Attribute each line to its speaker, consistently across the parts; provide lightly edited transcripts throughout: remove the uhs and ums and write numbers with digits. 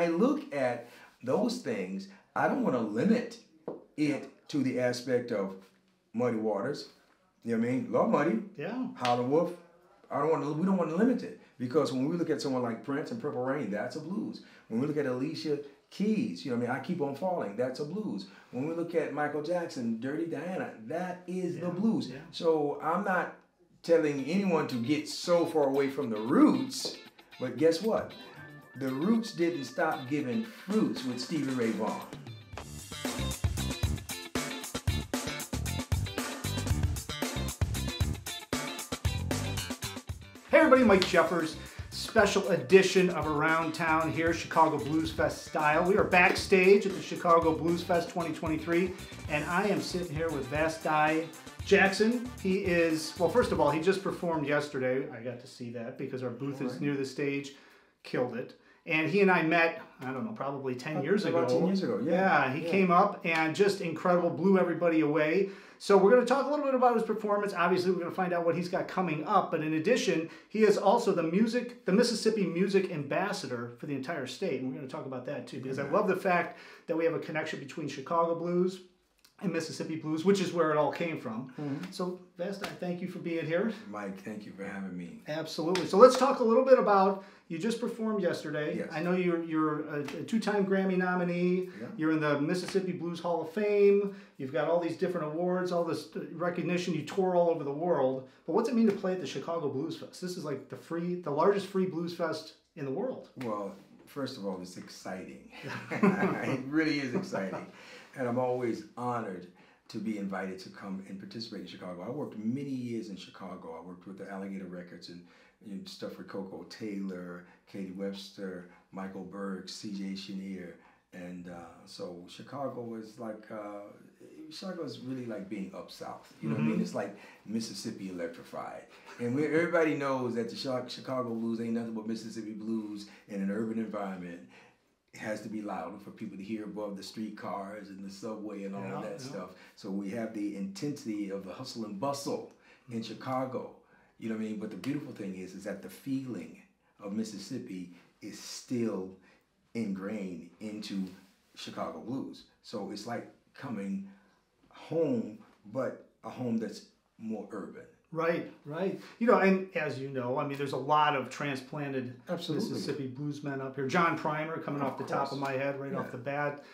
Speaker 1: I look at those things, I don't want to limit it to the aspect of Muddy Waters. You know what I mean? Love Muddy.
Speaker 2: Yeah.
Speaker 1: Howlin' Wolf. We don't want to limit it, because when we look at someone like Prince and Purple Rain, that's a blues. When we look at Alicia Keys, you know what I mean, I Keep on Falling, that's a blues. When we look at Michael Jackson, Dirty Diana, that is the blues. Yeah. So I'm not telling anyone to get so far away from the roots, but guess what? The roots didn't stop giving fruits with Stevie Ray Vaughan.
Speaker 2: Hey everybody, Mike Jeffers, special edition of Around Town here, Chicago Blues Fest style. We are backstage at the Chicago Blues Fest 2023, and I am sitting here with Vasti Jackson. He is, well, first of all, he just performed yesterday. I got to see that because our booth is near the stage. Killed it. And he and I met, I don't know, probably 10 years ago.
Speaker 1: About 10 years ago, yeah.
Speaker 2: Yeah, he came up and just incredible, blew everybody away. So we're going to talk a little bit about his performance. Obviously, we're going to find out what he's got coming up. But in addition, he is also the Mississippi music ambassador for the entire state. And we're going to talk about that too, because I love the fact that we have a connection between Chicago blues and Mississippi blues, which is where it all came from. So, Vasti, thank you for being here.
Speaker 1: Mike, thank you for having me.
Speaker 2: Absolutely. So let's talk a little bit about, you just performed yesterday.
Speaker 1: Yes.
Speaker 2: I know you're a two-time Grammy nominee. Yeah. You're in the Mississippi Blues Hall of Fame. You've got all these different awards, all this recognition. You tour all over the world. But what's it mean to play at the Chicago Blues Fest? This is like the largest free blues fest in the world.
Speaker 1: Well, first of all, it's exciting. It really is exciting. And I'm always honored to be invited to come and participate in Chicago. I worked many years in Chicago. I worked with the Alligator Records and stuff for Coco Taylor, Katie Webster, Michael Berg, C.J. Chenier. And so Chicago is like, Chicago is really like being up south. You know what I mean? It's like Mississippi electrified. And everybody knows that the Chicago blues ain't nothing but Mississippi blues in an urban environment. It has to be louder for people to hear above the streetcars and the subway and all of that stuff. So we have the intensity of the hustle and bustle in Chicago. You know what I mean? But the beautiful thing is that the feeling of Mississippi is still ingrained into Chicago blues. So it's like coming home, but a home that's more urban.
Speaker 2: Right, right. You know, and as you know, I mean, there's a lot of transplanted Mississippi bluesmen up here. John Primer coming off the top of my head, right off the bat.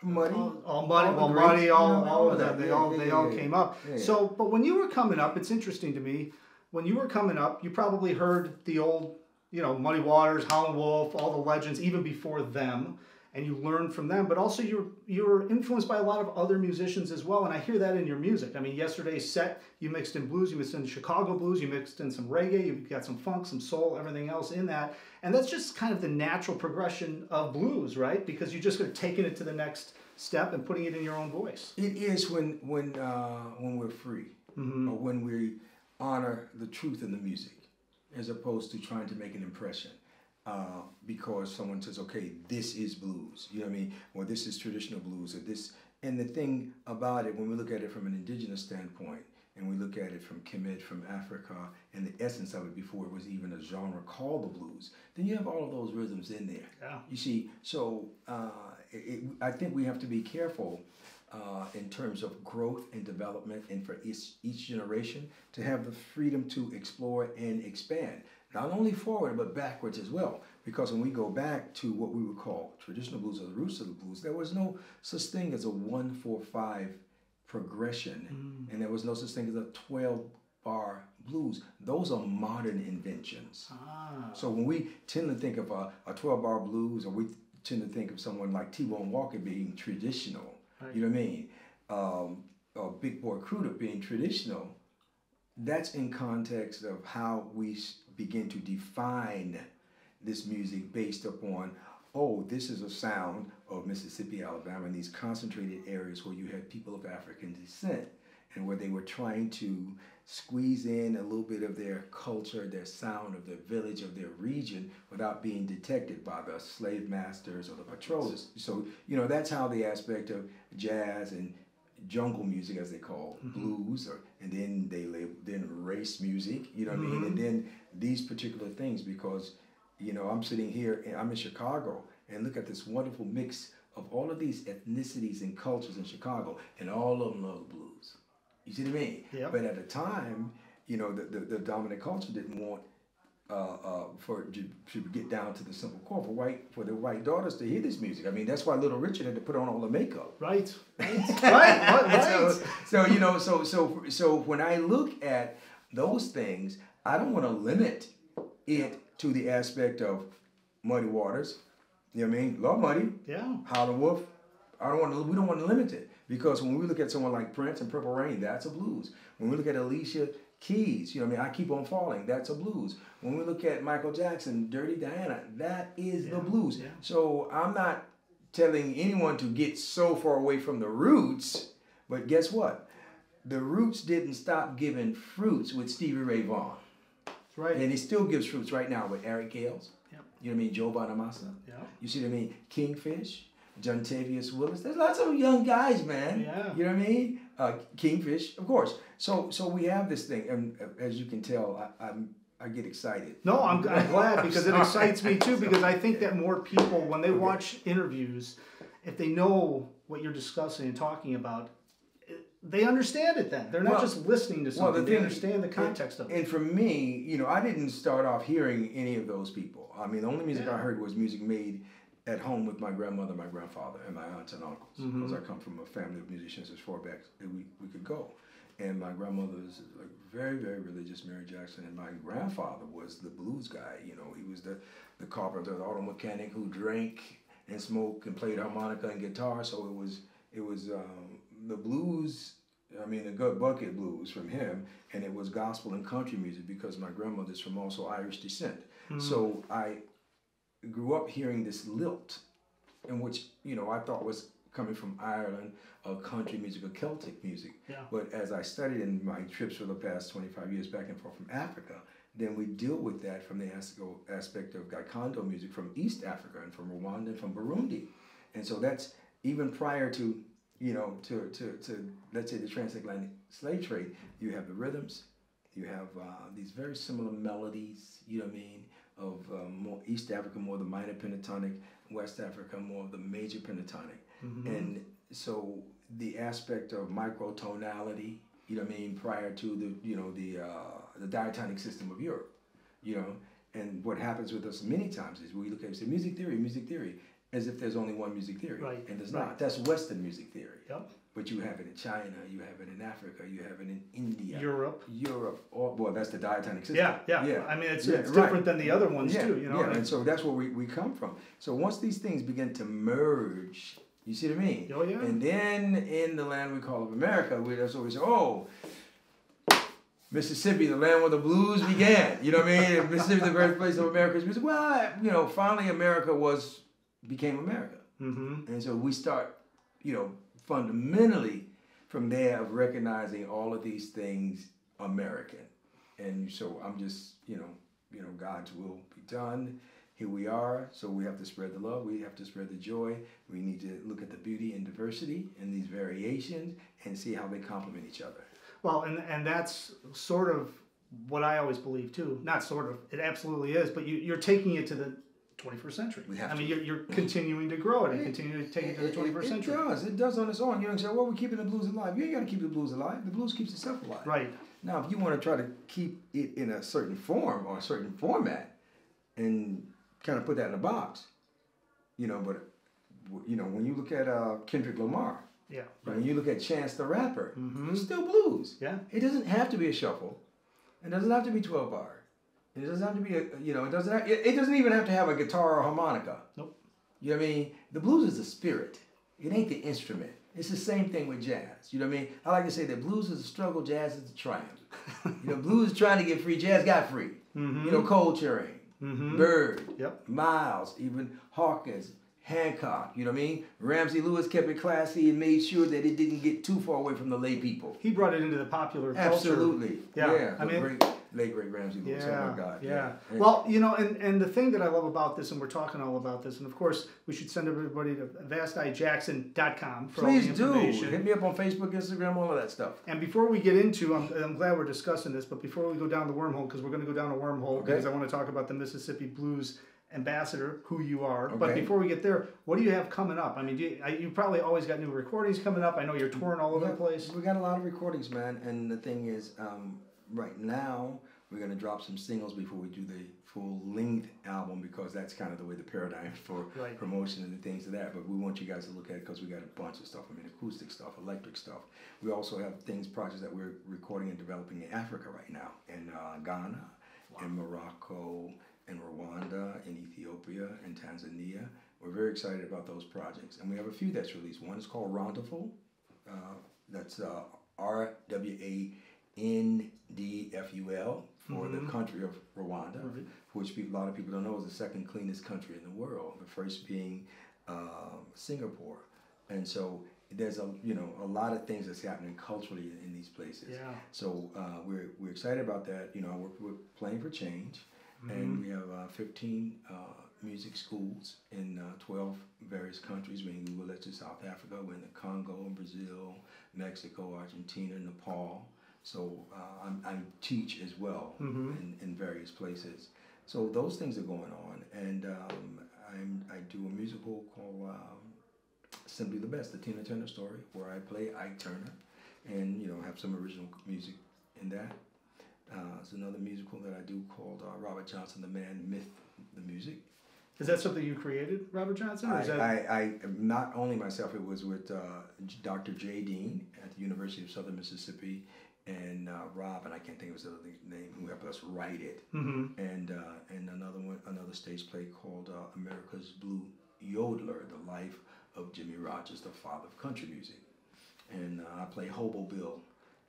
Speaker 1: Muddy,
Speaker 2: Muddy, all of them. They all came up. Yeah. So, but when you were coming up, it's interesting to me. When you were coming up, you probably heard the old, you know, Muddy Waters, Howlin' Wolf, all the legends, even before them. And you learned from them, but also you're influenced by a lot of other musicians as well, and I hear that in your music. I mean, yesterday's set, you mixed in blues, you mixed in Chicago blues, you mixed in some reggae, you've got some funk, some soul, everything else in that, and that's just kind of the natural progression of blues, right? Because you're just taking it to the next step and putting it in your own voice.
Speaker 1: It is when we're free, or when we honor the truth in the music, as opposed to trying to make an impression. Because someone says, okay, this is blues, you know what I mean? Or this is traditional blues, or this. And the thing about it, when we look at it from an indigenous standpoint, and we look at it from Kemet, from Africa, and the essence of it before it was even a genre called the blues, then you have all of those rhythms in there.
Speaker 2: Yeah.
Speaker 1: You see, so I think we have to be careful in terms of growth and development, and for each generation to have the freedom to explore and expand. Not only forward, but backwards as well. Because when we go back to what we would call traditional blues or the roots of the blues, there was no such thing as a 1-4-5 progression. And there was no such thing as a 12-bar blues. Those are modern inventions. So when we tend to think of a 12-bar blues, or we tend to think of someone like T-Bone Walker being traditional, you know what I mean? Or Big Boy Crudup being traditional, that's in context of how we begin to define this music based upon, oh, this is a sound of Mississippi, Alabama, and these concentrated areas where you had people of African descent, and where they were trying to squeeze in a little bit of their culture, their sound of their village, of their region, without being detected by the slave masters or the patrollers. So, you know, that's how the aspect of jazz and jungle music, as they call blues, and then then race music, you know what I mean, and then these particular things, because You know, I'm sitting here, and I'm in Chicago, and look at this wonderful mix of all of these ethnicities and cultures in Chicago, and all of them love the blues. You see what I mean?
Speaker 2: Yep.
Speaker 1: But at the time, you know, the dominant culture didn't want for to get down to the simple core for the white daughters to hear this music. I mean, that's why Little Richard had to put on all the makeup.
Speaker 2: Right. Right.
Speaker 1: So you know, so when I look at those things, I don't want to limit it to the aspect of Muddy Waters. You know what I mean? Love Muddy.
Speaker 2: Yeah.
Speaker 1: Howlin' Wolf. We don't want to limit it, because when we look at someone like Prince and Purple Rain, that's a blues. When we look at Alicia Keys, you know what I mean? I Keep on Falling, that's a blues. When we look at Michael Jackson, Dirty Diana, that is the blues. Yeah. So I'm not telling anyone to get so far away from the roots, but guess what? The roots didn't stop giving fruits with Stevie Ray Vaughan.
Speaker 2: That's right.
Speaker 1: And it still gives fruits right now with Eric Gales. Yep. You know what I mean? Joe Bonamassa.
Speaker 2: Yeah.
Speaker 1: You see what I mean? Kingfish, Jontavius Willis. There's lots of young guys, man.
Speaker 2: Yeah.
Speaker 1: You know what I mean? Kingfish, of course. So we have this thing, and as you can tell, I get excited.
Speaker 2: No, I'm glad, because it excites me too, because I think that more people, when they watch interviews, if they know what you're discussing and talking about, they understand it then. They're not just listening to something, they understand the context of it.
Speaker 1: And for me, you know, I didn't start off hearing any of those people. I mean, the only music I heard was music made at home with my grandmother, my grandfather, and my aunts and uncles. Because I come from a family of musicians as far back as we could go. And my grandmother is like very, very religious, Mary Jackson, and my grandfather was the blues guy. You know, he was the carpenter, the auto mechanic who drank and smoked and played harmonica and guitar. So it was the blues. I mean, the Gut Bucket blues from him, and it was gospel and country music, because my grandmother's from also Irish descent. So I grew up hearing this lilt, in which, you know, I thought was coming from Ireland, country music, or Celtic music. Yeah. But as I studied in my trips for the past 25 years back and forth from Africa, then we deal with that from the aspect of Gikondo music from East Africa and from Rwanda and from Burundi. And so that's even prior to, you know, to let's say the transatlantic slave trade. You have the rhythms, you have these very similar melodies, you know what I mean, of more East Africa, more the minor pentatonic, West Africa, more of the major pentatonic. And so the aspect of microtonality, you know what I mean, prior to the, you know, the diatonic system of Europe, you know, and what happens with us many times is we look at it and say music theory, as if there's only one music theory. Right. And there's not. That's Western music theory. Yep. But you have it in China, you have it in Africa, you have it in India. Europe, well, that's the diatonic system. Yeah. I mean, it's different than the other ones too, you know. Yeah, and so that's where we come from. So once these things begin to merge, you see what I mean? Oh, yeah. And then in the land we call America, that's what we say, oh, Mississippi, the land where the blues began. You know what I mean? Mississippi, the birthplace of America's music. Well, you know, finally America became America. And so we start, you know, fundamentally from there of recognizing all of these things American. And so I'm just, you know, God's will be done. Here we are, so we have to spread the love, we have to spread the joy. We need to look at the beauty and diversity and these variations and see how they complement each other. Well, and that's sort of what I always believe too. Not sort of, it absolutely is, but you're taking it to the 21st century. I mean, you're continuing to grow it and continuing to take it to the 21st century. It does on its own. You know, say, well, we're keeping the blues alive. You ain't got to keep the blues alive. The blues keeps itself alive. Right. Now, if you want to try to keep it in a certain form or a certain format and kind of put that in a box, you know, but, you know, when you look at Kendrick Lamar, when you look at Chance the Rapper, it's still blues. Yeah. It doesn't have to be a shuffle. It doesn't have to be 12 bar. It doesn't have to be it doesn't even have to have a guitar or harmonica. Nope. You know what I mean? The blues is a spirit. It ain't the instrument. It's the same thing with jazz. You know what I mean? I like to say that blues is a struggle, jazz is a triumph. You know, blues is trying to get free, jazz got free. You know, Coltrane, Bird, Miles, even Hawkins, Hancock, you know what I mean? Ramsey Lewis kept it classy and made sure that it didn't get too far away from the lay people. He brought it into the popular culture. Absolutely. Yeah. I mean, late great Ramsey Lewis. Oh my God. Yeah. Well, you know, and the thing that I love about this, and we're talking all about this, and of course we should send everybody to VastiJackson.com for all the information. Please do. Hit me up on Facebook, Instagram, all of that stuff. And before we get into, I'm glad we're discussing this, but before we go down the wormhole, because we're going to go down a wormhole, because I want to talk about the Mississippi Blues
Speaker 2: ambassador, who you are.
Speaker 1: Okay.
Speaker 2: But before we get there, what do you have coming up? I mean, you probably always got new recordings coming up. I know you're touring all over the place.
Speaker 1: We got a lot of recordings, man. And the thing is, right now, we're going to drop some singles before we do the full-length album, because that's kind of the way the paradigm for promotion and things of that. But we want you guys to look at it because we got a bunch of stuff. I mean, acoustic stuff, electric stuff. We also have projects that we're recording and developing in Africa right now, in Ghana, in Morocco, in Rwanda, in Ethiopia, in Tanzania. We're very excited about those projects. And we have a few that's released. One is called Rendezvous. That's RWANDFUL for the country of Rwanda, which a lot of people don't know is the second cleanest country in the world, the first being Singapore. And so there's a lot of things that's happening culturally in these places.
Speaker 2: Yeah.
Speaker 1: So we're excited about that. We're playing for change, and we have 15 music schools in 12 various countries. We're in Google, to South Africa, we're in the Congo, Brazil, Mexico, Argentina, Nepal. So I teach as well in various places. So those things are going on, and I do a musical called Simply the Best, the Tina Turner story, where I play Ike Turner, and have some original music in that. It's another musical that I do called Robert Johnson, the Man, Myth, the Music.
Speaker 2: Is that something you created, Robert Johnson? Or
Speaker 1: I not only myself, it was with Dr. J. Dean at the University of Southern Mississippi, and Rob, and I can't think of his other name, who helped us write it, and another stage play called America's Blue Yodeler, the life of Jimmy Rogers, the father of country music, and I play Hobo Bill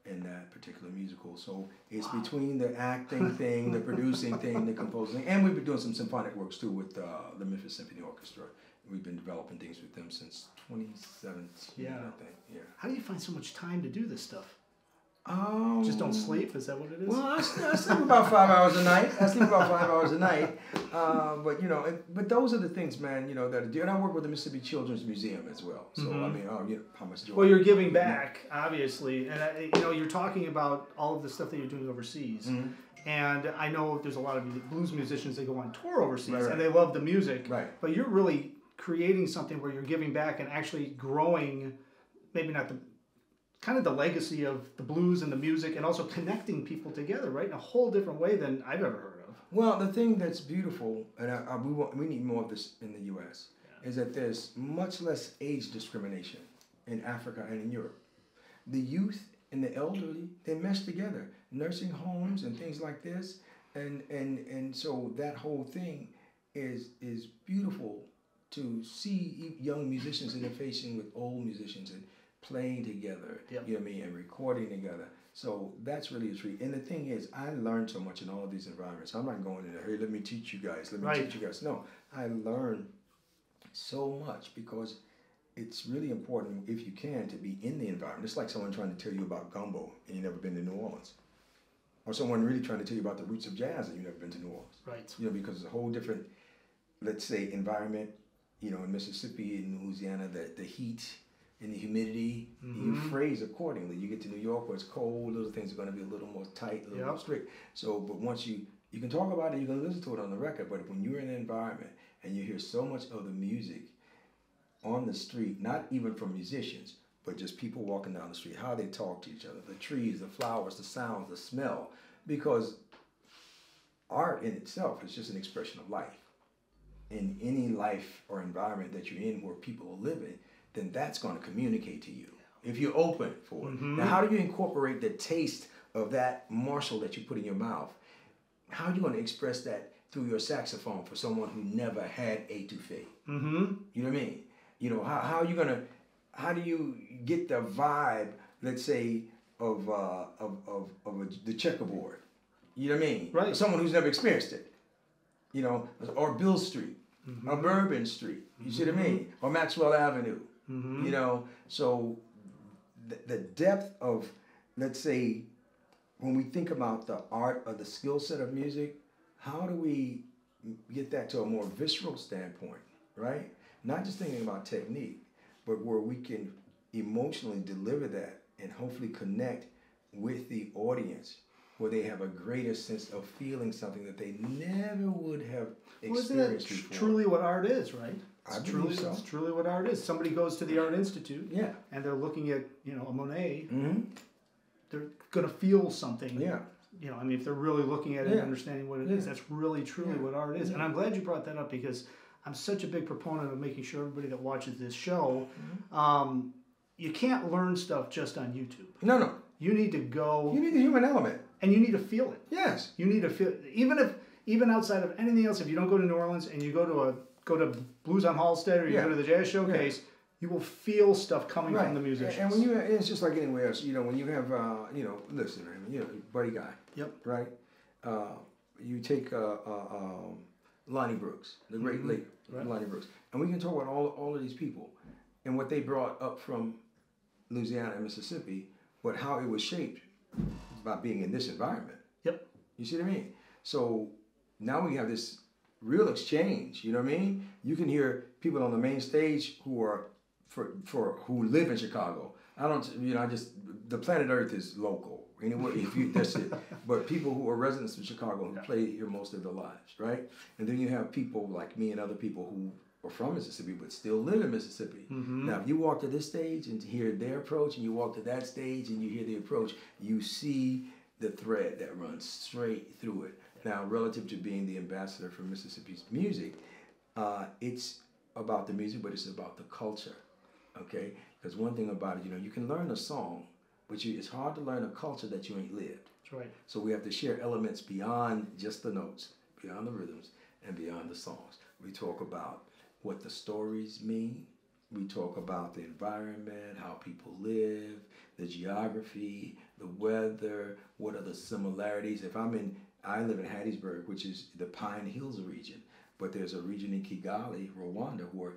Speaker 1: in that particular musical. So it's between the acting thing, the producing thing, the composing, and we've been doing some symphonic works too with the Memphis Symphony Orchestra. We've been developing things with them since 2017, I think. Yeah.
Speaker 2: How do you find so much time to do this stuff? Just don't sleep? Is that what it is?
Speaker 1: Well, I sleep about 5 hours a night. But those are the things, man, that I do. And I work with the Mississippi Children's Museum as well. So, I mean, how much joy.
Speaker 2: Well, you're giving back, obviously. And, you're talking about all of the stuff that you're doing overseas. And I know there's a lot of blues musicians that go on tour overseas, and they love the music.
Speaker 1: Right.
Speaker 2: But you're really creating something where you're giving back and actually growing, maybe not the legacy of the blues and the music, and also connecting people together, right, in a whole different way than I've ever heard of.
Speaker 1: Well, the thing that's beautiful, and we need more of this in the U.S., is that there's much less age discrimination in Africa and in Europe. The youth and the elderly, they mesh together, nursing homes and things like this, and so that whole thing is beautiful to see young musicians interfacing with old musicians and playing together, you know what I mean, and recording together. So that's really a treat. And the thing is, I learned so much in all of these environments. I'm not going in there, hey, let me teach you guys, No, I learned so much because it's really important, if you can, to be in the environment. It's like someone trying to tell you about gumbo and you've never been to New Orleans. Or someone really trying to tell you about the roots of jazz and you've never been to New Orleans.
Speaker 2: Right.
Speaker 1: Because it's a whole different, let's say, environment, in Mississippi and Louisiana, the heat, and the humidity, you phrase accordingly. You get to New York where it's cold, little things are going to be a little more tight, a little more strict. So, but once you can talk about it, you can listen to it on the record, but when you're in an environment and you hear so much of the music on the street, not even from musicians, but just people walking down the street, how they talk to each other, the trees, the flowers, the sounds, the smell, because art in itself is just an expression of life. In any life or environment that you're in where people are living, then that's going to communicate to you if you're open for it. Now, how do you incorporate the taste of that morsel that you put in your mouth? How are you going to express that through your saxophone for someone who never had etouffee? You know what I mean? How are you gonna? How do you get the vibe, let's say, of the checkerboard? You know what I mean?
Speaker 2: Right.
Speaker 1: Someone who's never experienced it. Or Bill Street, or Bourbon Street. You see what I mean? Or Maxwell Avenue. So the depth of, let's say, when we think about the art or the skill set of music, how do we get that to a more visceral standpoint, right? Not just thinking about technique, but where we can emotionally deliver that and hopefully connect with the audience where they have a greater sense of feeling something that they never would have experienced
Speaker 2: isn't that
Speaker 1: before.
Speaker 2: Truly what art is, right?
Speaker 1: I believe so.
Speaker 2: It's truly what art is. Somebody goes to the Art Institute,
Speaker 1: Yeah,
Speaker 2: and they're looking at, you know, a Monet.
Speaker 1: mm-hmm.
Speaker 2: They're gonna feel something.
Speaker 1: Yeah.
Speaker 2: You know, I mean, if they're really looking at it and understanding what it is, that's really truly what art is. And I'm glad you brought that up, because I'm such a big proponent of making sure everybody that watches this show, you can't learn stuff just on YouTube.
Speaker 1: No.
Speaker 2: You need to go.
Speaker 1: You need the human element.
Speaker 2: And you need to feel it.
Speaker 1: Yes.
Speaker 2: You need to feel, even outside of anything else, if you don't go to New Orleans and you go to Blues on Halstead, or you go to the Jazz Showcase, you will feel stuff coming from the musicians.
Speaker 1: And when it's just like anywhere else, you know, when you have, you know, listen, man, you know, Buddy Guy.
Speaker 2: Yep.
Speaker 1: Right? You take Lonnie Brooks, the great late Lonnie Brooks. And we can talk about all of these people and what they brought up from Louisiana and Mississippi, but how it was shaped by being in this environment.
Speaker 2: Yep.
Speaker 1: You see what I mean? So now we have this real exchange, you know what I mean? You can hear people on the main stage who are who live in Chicago. The planet Earth is local. Anyway, that's it. But people who are residents of Chicago who play here most of their lives, right? And then you have people like me and other people who are from Mississippi but still live in Mississippi. Mm-hmm. Now, if you walk to this stage and hear their approach, and you walk to that stage and you hear the approach, you see the thread that runs straight through it. Now, relative to being the ambassador for Mississippi's music, it's about the music, but it's about the culture, okay? Because one thing about it, you know, you can learn a song, but it's hard to learn a culture that you ain't lived.
Speaker 2: That's right.
Speaker 1: So we have to share elements beyond just the notes, beyond the rhythms, and beyond the songs. We talk about what the stories mean. We talk about the environment, how people live, the geography, the weather, what are the similarities. I live in Hattiesburg, which is the Pine Hills region, but there's a region in Kigali, Rwanda, where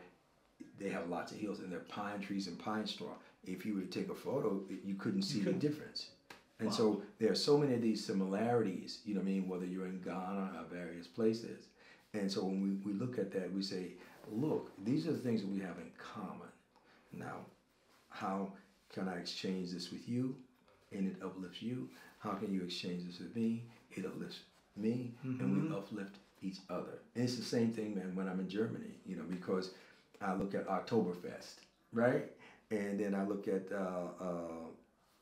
Speaker 1: they have lots of hills and there are pine trees and pine straw. If you were to take a photo, you couldn't see the difference. And so there are so many of these similarities, you know what I mean, whether you're in Ghana or various places. And so when we look at that, we say, look, these are the things that we have in common. Now, how can I exchange this with you and it uplifts you? How can you exchange this with me? It uplifts me, and we uplift each other. And it's the same thing, man, when I'm in Germany, you know, because I look at Oktoberfest, right? And then I look at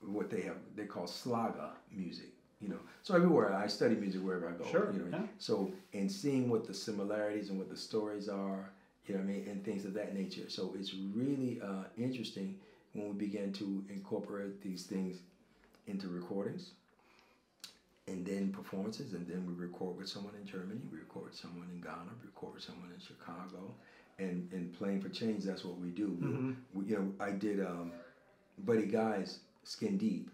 Speaker 1: what they call Schlager music, you know. So everywhere, I study music wherever I go.
Speaker 2: Sure,
Speaker 1: you know.
Speaker 2: yeah.
Speaker 1: So, and seeing what the similarities and what the stories are, you know what I mean, and things of that nature. So it's really interesting when we begin to incorporate these things into recordings and then performances, and then we record with someone in Germany, we record with someone in Ghana, we record with someone in Chicago, and Playing for Change, that's what we do. We, you know, I did Buddy Guy's Skin Deep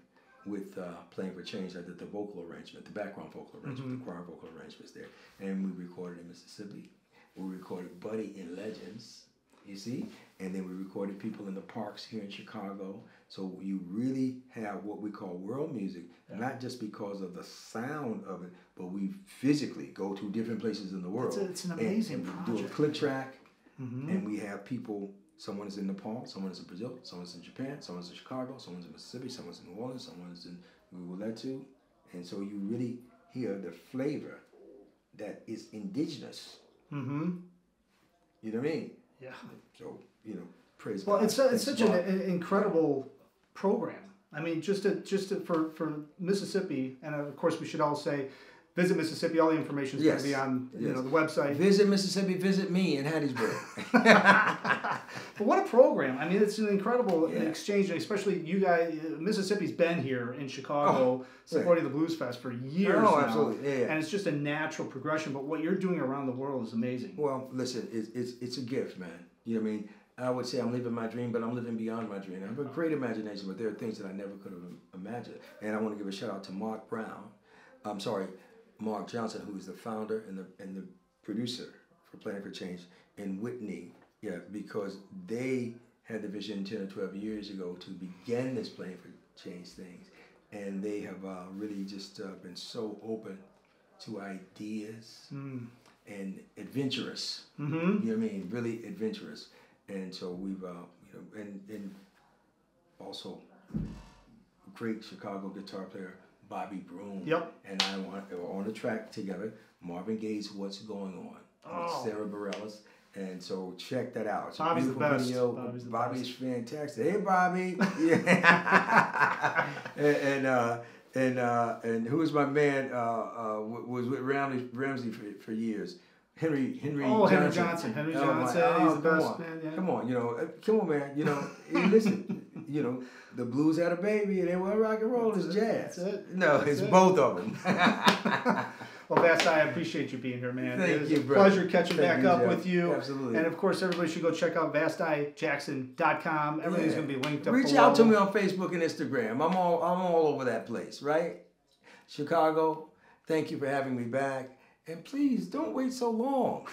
Speaker 1: with Playing for Change. I did the vocal arrangement, the background vocal arrangement, the choir vocal arrangements there, and we recorded in Mississippi. We recorded Buddy in Legends, you see, and then we recorded people in the parks here in Chicago. So you really have what we call world music, not just because of the sound of it, but we physically go to different places in the world.
Speaker 2: It's an amazing project.
Speaker 1: We do a click track, and we have people, someone is in Nepal, someone is in Brazil, someone's in Japan, someone's in Chicago, someone's in Mississippi, someone's in New Orleans, someone's in Guguletu. And so you really hear the flavor that is indigenous. You know what I mean? Yeah. So, you know, praise God.
Speaker 2: Well, it's such an incredible program. I mean, just for Mississippi, and of course we should all say, visit Mississippi. All the information is going to be on the website.
Speaker 1: Visit Mississippi. Visit me in Hattiesburg.
Speaker 2: But what a program! I mean, it's an incredible exchange, and especially you guys. Mississippi's been here in Chicago supporting the Blues Fest for years now.
Speaker 1: Absolutely.
Speaker 2: And it's just a natural progression. But what you're doing around the world is amazing.
Speaker 1: Well, listen, it's a gift, man. You know what I mean? I would say I'm living my dream, but I'm living beyond my dream. I have a great imagination, but there are things that I never could have imagined. And I want to give a shout out to Mark Johnson, who is the founder and the producer for Playing for Change, and Whitney, because they had the vision 10 or 12 years ago to begin this Playing for Change things, and they have really just been so open to ideas and adventurous. You know what I mean? Really adventurous. And so we've, you know, and also great Chicago guitar player, Bobby Broom.
Speaker 2: Yep.
Speaker 1: And I were on the track together. Marvin Gaye's "What's Going On" with Sarah Bareilles. And so check that out. It's
Speaker 2: Bobby's
Speaker 1: a
Speaker 2: the
Speaker 1: beautiful
Speaker 2: best.
Speaker 1: video.
Speaker 2: Bobby's
Speaker 1: fantastic. Hey, Bobby. Yeah. and who was my man? Was with Ramsey for years. Henry Johnson.
Speaker 2: Henry Johnson. He's the best man. Yeah.
Speaker 1: Come on, come on, man. Hey, listen, the blues had a baby, and they were rock and roll. It's jazz.
Speaker 2: That's it.
Speaker 1: No, it's both of them.
Speaker 2: Well, Vasti, I appreciate you being here, man.
Speaker 1: Thank you,
Speaker 2: It was a
Speaker 1: brother.
Speaker 2: pleasure catching back up with you.
Speaker 1: Absolutely.
Speaker 2: And of course, everybody should go check out VastiJackson.com. Everything's going to be linked up
Speaker 1: Reach
Speaker 2: below.
Speaker 1: out to me on Facebook and Instagram. I'm all over that place, right? Chicago, thank you for having me back. And please don't wait so long.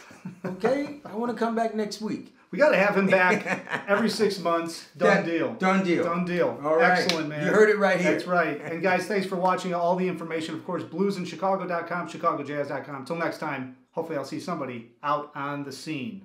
Speaker 1: Okay? I want to come back next week.
Speaker 2: We got to have him back every 6 months. Done deal.
Speaker 1: Done deal.
Speaker 2: Done deal.
Speaker 1: All right.
Speaker 2: Excellent, man.
Speaker 1: You heard it right here.
Speaker 2: That's right. And guys, thanks for watching. All the information, of course, bluesinchicago.com, chicagojazz.com. Until next time, hopefully I'll see somebody out on the scene.